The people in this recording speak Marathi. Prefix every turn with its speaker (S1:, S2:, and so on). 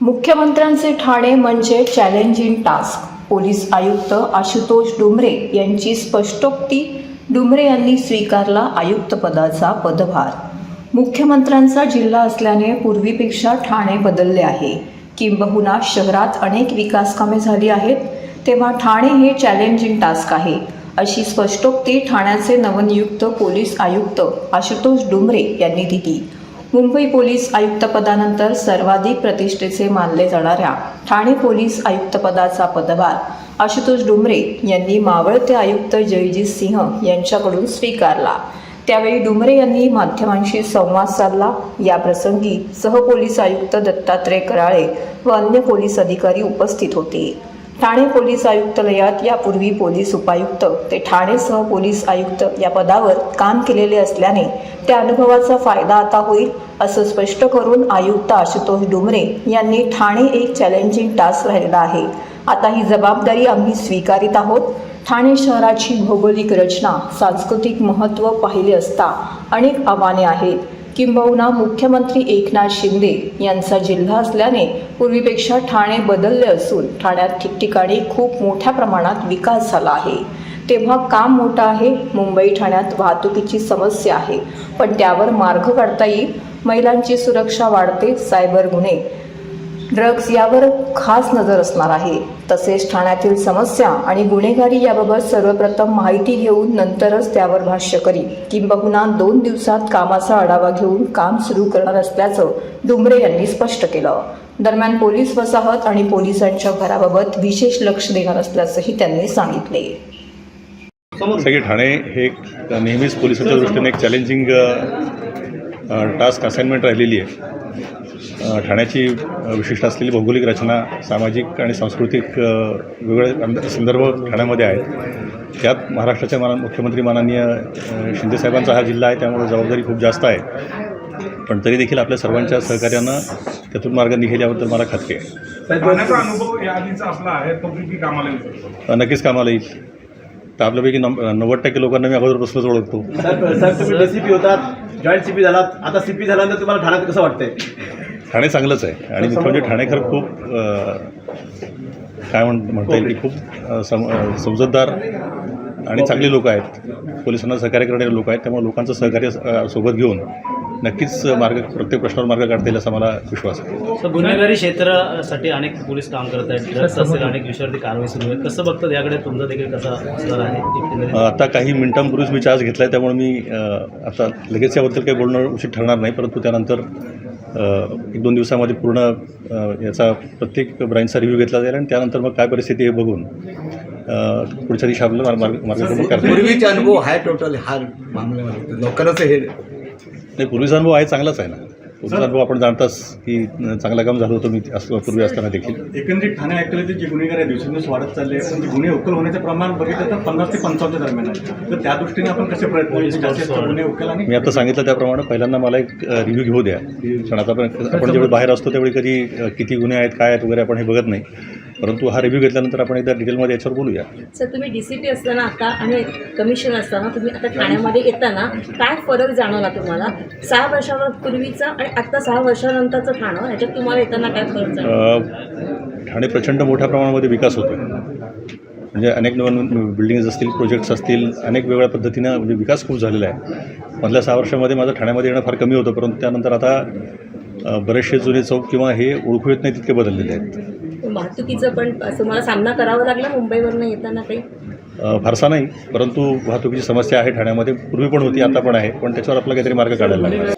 S1: मुख्यमंत्र्यांचे ठाणे म्हणजे चॅलेंजिंग टास्क. पोलीस आयुक्त आशुतोष डुमरे यांची स्पष्टोक्ती. डुमरे यांनी स्वीकारला आयुक्तपदाचा पदभार. मुख्यमंत्र्यांचा जिल्हा असल्याने पूर्वीपेक्षा ठाणे बदलले आहे. किंबहुना शहरात अनेक विकास कामे झाली आहेत, तेव्हा ठाणे हे चॅलेंजिंग टास्क आहे, अशी स्पष्टोक्ती ठाण्याचे नवनियुक्त पोलीस आयुक्त आशुतोष डुमरे यांनी दिली. मुंबई पोलीस आयुक्तपदानंतर सर्वाधिक प्रतिष्ठेचे मानले जाणाऱ्या ठाणे पोलीस आयुक्तपदाचा पदभार आशुतोष डुमरे यांनी मावळते आयुक्त जयजीत सिंह यांच्याकडून स्वीकारला. त्यावेळी डुमरे यांनी माध्यमांशी संवाद साधला. याप्रसंगी सहपोलीस आयुक्त दत्तात्रय कराळे व अन्य पोलीस अधिकारी उपस्थित होते. ठाणे पोलीस आयुक्तालयात यापूर्वी पोलीस उपायुक्त ते ठाणे सह पोलीस आयुक्त या पदावर काम केलेले असल्याने त्या अनुभवाचा फायदा आता होईल, असं स्पष्ट करून आयुक्त आशुतोष डुमरे यांनी ठाणे एक चॅलेंजिंग टास्क राहिलेला आहे, आता ही जबाबदारी आम्ही स्वीकारित आहोत. ठाणे शहराची भौगोलिक रचना, सांस्कृतिक महत्त्व पाहिले असता अनेक आव्हाने आहेत. किंबहुना मुख्यमंत्री एकनाथ शिंदे यांचा जिल्हा असल्याने पूर्वीपेक्षा ठाणे बदलले असून ठाण्यात ठिकठिकाणी खूप मोठ्या प्रमाणात विकास झाला आहे, तेव्हा काम मोठं आहे. मुंबई ठाण्यात वाहतुकीची समस्या आहे, पण त्यावर मार्ग काढता येईल. महिलांची सुरक्षा वाढते, सायबर गुन्हे, ड्रग्ज यावर खास नजर असणार आहे. तसेच ठाण्यातील समस्या आणि गुन्हेगारी याबाबत सर्वप्रथम माहिती घेऊन नंतरच त्यावर भाष्य करील. किंबहुना 2 दिवसात कामाचा आढावा घेऊन काम सुरू करणार असल्याचं डुमरे यांनी स्पष्ट केलं. दरम्यान पोलीस वसाहत आणि पोलिसांच्या घराबाबत विशेष लक्ष देणार असल्याचंही त्यांनी सांगितले.
S2: सगळे ठाणे हे नेहमीच पोलिसांच्या दृष्टीने एक चॅलेंजिंग टास्क असाइनमेंट राहिलेली आहे. ठाण्याची विशिष्ट असलेली भौगोलिक रचना, सामाजिक आणि सांस्कृतिक वेगवेगळे संदर्भ ठाण्यामध्ये आहेत. त्यात महाराष्ट्राच्या मुख्यमंत्री माननीय शिंदेसाहेबांचा हा जिल्हा आहे, त्यामुळे जबाबदारी खूप जास्त आहे. पण तरी देखील आपल्या सर्वांच्या सहकार्यानं त्यातून मार्ग निघेल याबद्दल मला खात्री आहे.
S3: अनुभव याआधीचा आपला आहे, तो किती कामाला येईल?
S2: नक्कीच कामाला येईल. तर आपल्यापैकी 90% लोकांना मी अगोदरपासूनच ओळखतो.
S4: सर तुम्ही DCP होतात, जॉईंट CP झालात, आता CP झाल्यानंतर तुम्हाला ठाण्यात कसं वाटतंय?
S2: ठाणे चांगलंच आहे आणि म्हणजे ठाणेकर खूप काय म्हणता येईल की खूप समजूतदार आणि चांगली लोक आहेत. पोलिसांना सहकार्य करणारे लोक आहेत, त्यामुळे लोकांचं सहकार्य सोबत घेऊन नक्कीच प्रत्येक प्रश्नावर मार्ग काढता येईल असा मला विश्वास आहे.
S5: गुन्हेगारी क्षेत्रासाठी अनेक पोलीस काम करत आहेत, ड्रग्ज असेल, अनेक विषयावरती कारवाई सुरू आहे. कसं बघतात याकडे तुमचा देखील कसा असणार आहे?
S2: आता काही मिनिटांपूर्वीच मी चार्ज घेतला आहे, त्यामुळे मी आता लगेच याबद्दल काही बोलणं उचित ठरणार नाही. परंतु त्यानंतर 1-2 दिवसामध्ये पूर्ण याचा प्रत्येक ब्रांचचा रिव्ह्यू घेतला जाईल आणि त्यानंतर मग काय परिस्थिती हे बघून पुढच्या दिवशी आपल्याला मार्गक्रमण करता येईल.
S4: पूर्वीचा अनुभव आहे टोटल हा मामल्यामध्ये लोकांचं हे
S2: नाही, पूर्वीचा अनुभव आहे, चांगलाच आहे ना. पूर्वीचा अनुभव आपण जाणताच की चांगलं काम झालं होतं मी पूर्वी असताना देखील.
S3: एकंदरीत ठाणे ॲक्च्युअली जे गुन्हेगार आहे दिवसेंदिवस वाढत चालले आहे, पण ते गुन्हे उकल होण्याचं प्रमाण बघितलं तर 50 ते 55 दरम्यान आहे. तर त्या दृष्टीने आपण कसे प्रयत्न जास्तीत गुन्हे उकल आणि
S2: मी आता सांगितलं त्याप्रमाणे पहिल्यांदा मला एक रिव्ह्यू घेऊ द्या. कारण आता आपण जेवढे बाहेर असतो त्यावेळी कधी किती गुन्हे आहेत, काय आहेत वगैरे आपण हे बघत नाही. परंतु हा रिव्ह्यू घेतल्यानंतर आपण एकदा डिटेलमध्ये याच्यावर बोलूया.
S6: सर, तुम्ही DCP असताना आता आणि कमिशनर असताना तुम्ही आता ठाण्यामध्ये येताना काय फरक जाणवला तुम्हाला? 6 वर्षापूर्वीचा आणि आता 6 वर्षानंतरचं ठाणं, ह्याच्यात तुम्हाला येताना काय फरक जाणवला?
S2: ठाणे प्रचंड मोठ्या प्रमाणामध्ये विकास होतो. म्हणजे अनेक नवीन बिल्डिंग्स असतील, प्रोजेक्ट्स असतील, अनेक वेगळ्या पद्धतीनं म्हणजे विकास खूप झालेला आहे. मधल्या 6 वर्षामध्ये माझं ठाण्यामध्ये येणं फार कमी होतं, परंतु त्यानंतर आता बरेचसे जुने चौक किंवा हे ओळखू येत नाही तितके बदललेले आहेत.
S6: वाहतुकीचं पण तुम्हाला सामना करावा लागला मुंबईवरनं येताना काही?
S2: फारसा नाही, परंतु वाहतुकीची समस्या आहे ठाण्यामध्ये. पूर्वी पण होती, आता पण आहे, पण त्याच्यावर आपला काहीतरी मार्ग काढायला लागला.